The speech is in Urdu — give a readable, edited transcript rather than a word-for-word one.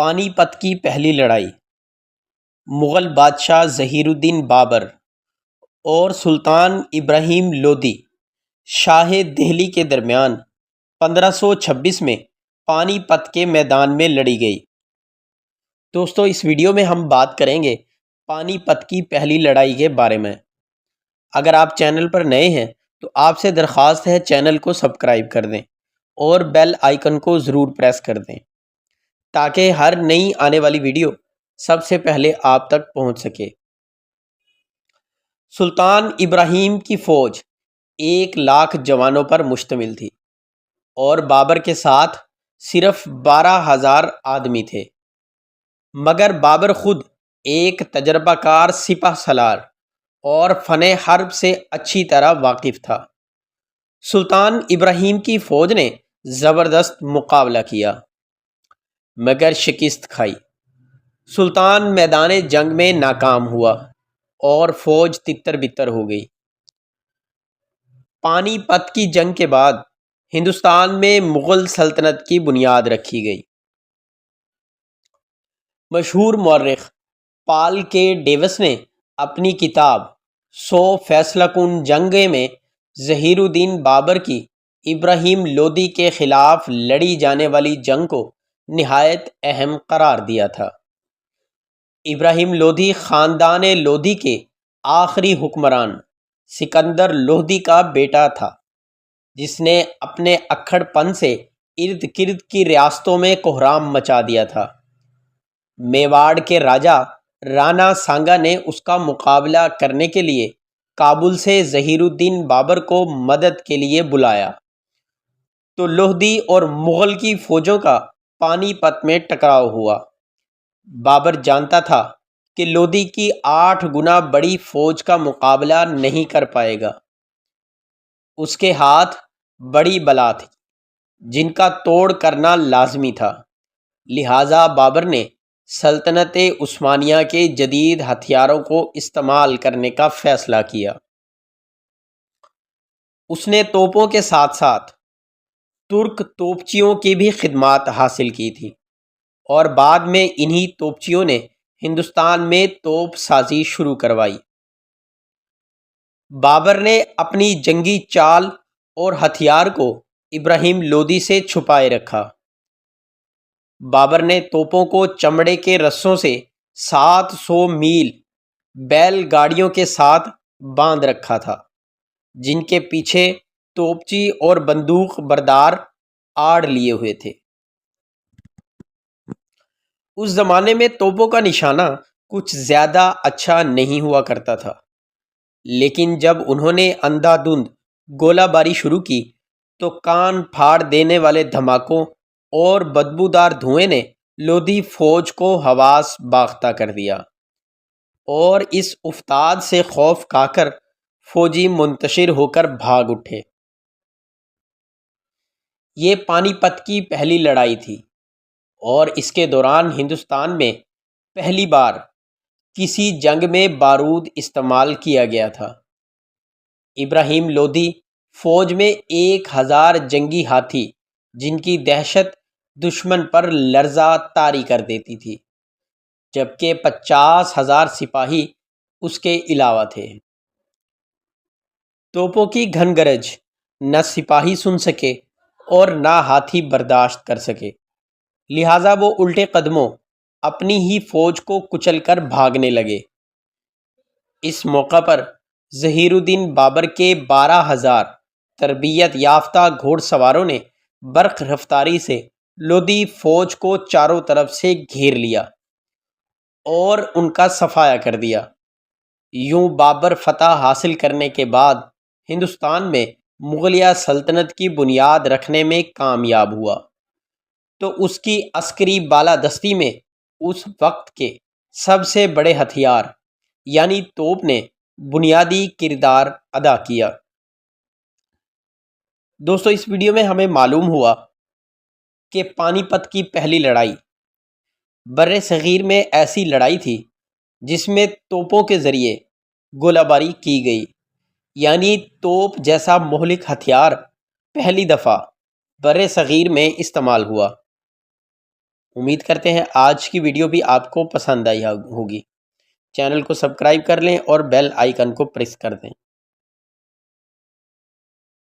پانی پت کی پہلی لڑائی مغل بادشاہ ظہیر الدین بابر اور سلطان ابراہیم لودھی شاہ دہلی کے درمیان 1526 میں پانی پت کے میدان میں لڑی گئی۔ دوستو، اس ویڈیو میں ہم بات کریں گے پانی پت کی پہلی لڑائی کے بارے میں۔ اگر آپ چینل پر نئے ہیں تو آپ سے درخواست ہے چینل کو سبسکرائب کر دیں اور بیل آئیکن کو ضرور پریس کر دیں تاکہ ہر نئی آنے والی ویڈیو سب سے پہلے آپ تک پہنچ سکے۔ سلطان ابراہیم کی فوج 1,00,000 جوانوں پر مشتمل تھی اور بابر کے ساتھ صرف 12,000 آدمی تھے، مگر بابر خود ایک تجربہ کار سپہ سالار اور فن حرب سے اچھی طرح واقف تھا۔ سلطان ابراہیم کی فوج نے زبردست مقابلہ کیا مگر شکست کھائی۔ سلطان میدان جنگ میں ناکام ہوا اور فوج تتر بتر ہو گئی۔ پانی پت کی جنگ کے بعد ہندوستان میں مغل سلطنت کی بنیاد رکھی گئی۔ مشہور مورخ پال کے ڈیوس نے اپنی کتاب 100 فیصلہ کن جنگیں میں ظہیر الدین بابر کی ابراہیم لودھی کے خلاف لڑی جانے والی جنگ کو نہایت اہم قرار دیا تھا۔ ابراہیم لودھی خاندان لودھی کے آخری حکمران سکندر لودھی کا بیٹا تھا، جس نے اپنے اکھڑ پن سے ارد گرد کی ریاستوں میں کوہرام مچا دیا تھا۔ میواڑ کے راجا رانا سانگا نے اس کا مقابلہ کرنے کے لیے کابل سے ظہیر الدین بابر کو مدد کے لیے بلایا تو لودھی اور مغل کی فوجوں کا پانی پت میں ٹکراؤ ہوا۔ بابر جانتا تھا کہ لودھی کی 8 گنا بڑی فوج کا مقابلہ نہیں کر پائے گا۔ اس کے ہاتھ بڑی بلا تھی جن کا توڑ کرنا لازمی تھا، لہٰذا بابر نے سلطنت عثمانیہ کے جدید ہتھیاروں کو استعمال کرنے کا فیصلہ کیا۔ اس نے توپوں کے ساتھ ساتھ ترک توپچیوں کی بھی خدمات حاصل کی تھی اور بعد میں انہی توپچیوں نے ہندوستان میں توپ سازی شروع کروائی۔ بابر نے اپنی جنگی چال اور ہتھیار کو ابراہیم لودھی سے چھپائے رکھا۔ بابر نے توپوں کو چمڑے کے رسوں سے 700 میل بیل گاڑیوں کے ساتھ باندھ رکھا تھا، جن کے پیچھے توپچی اور بندوق بردار آڑ لیے ہوئے تھے۔ اس زمانے میں توپوں کا نشانہ کچھ زیادہ اچھا نہیں ہوا کرتا تھا، لیکن جب انہوں نے اندھا دھند گولہ باری شروع کی تو کان پھاڑ دینے والے دھماکوں اور بدبودار دھوئیں نے لودھی فوج کو حواس باختہ کر دیا اور اس افتاد سے خوف کھا کر فوجی منتشر ہو کر بھاگ اٹھے۔ یہ پانی پت کی پہلی لڑائی تھی اور اس کے دوران ہندوستان میں پہلی بار کسی جنگ میں بارود استعمال کیا گیا تھا۔ ابراہیم لودھی فوج میں 1,000 جنگی ہاتھی جن کی دہشت دشمن پر لرزہ طاری کر دیتی تھی، جبکہ 50,000 سپاہی اس کے علاوہ تھے۔ توپوں کی گھن گرج نہ سپاہی سن سکے اور نہ ہاتھی برداشت کر سکے، لہٰذا وہ الٹے قدموں اپنی ہی فوج کو کچل کر بھاگنے لگے۔ اس موقع پر ظہیر الدین بابر کے 12,000 تربیت یافتہ گھوڑ سواروں نے برق رفتاری سے لودھی فوج کو چاروں طرف سے گھیر لیا اور ان کا صفایا کر دیا۔ یوں بابر فتح حاصل کرنے کے بعد ہندوستان میں مغلیہ سلطنت کی بنیاد رکھنے میں کامیاب ہوا، تو اس کی عسکری بالادستی میں اس وقت کے سب سے بڑے ہتھیار یعنی توپ نے بنیادی کردار ادا کیا۔ دوستو، اس ویڈیو میں ہمیں معلوم ہوا کہ پانی پت کی پہلی لڑائی بر صغیر میں ایسی لڑائی تھی جس میں توپوں کے ذریعے گولہ باری کی گئی، یعنی توپ جیسا مہلک ہتھیار پہلی دفعہ بر صغیر میں استعمال ہوا۔ امید کرتے ہیں آج کی ویڈیو بھی آپ کو پسند آئی ہوگی۔ چینل کو سبسکرائب کر لیں اور بیل آئیکن کو پریس کر دیں۔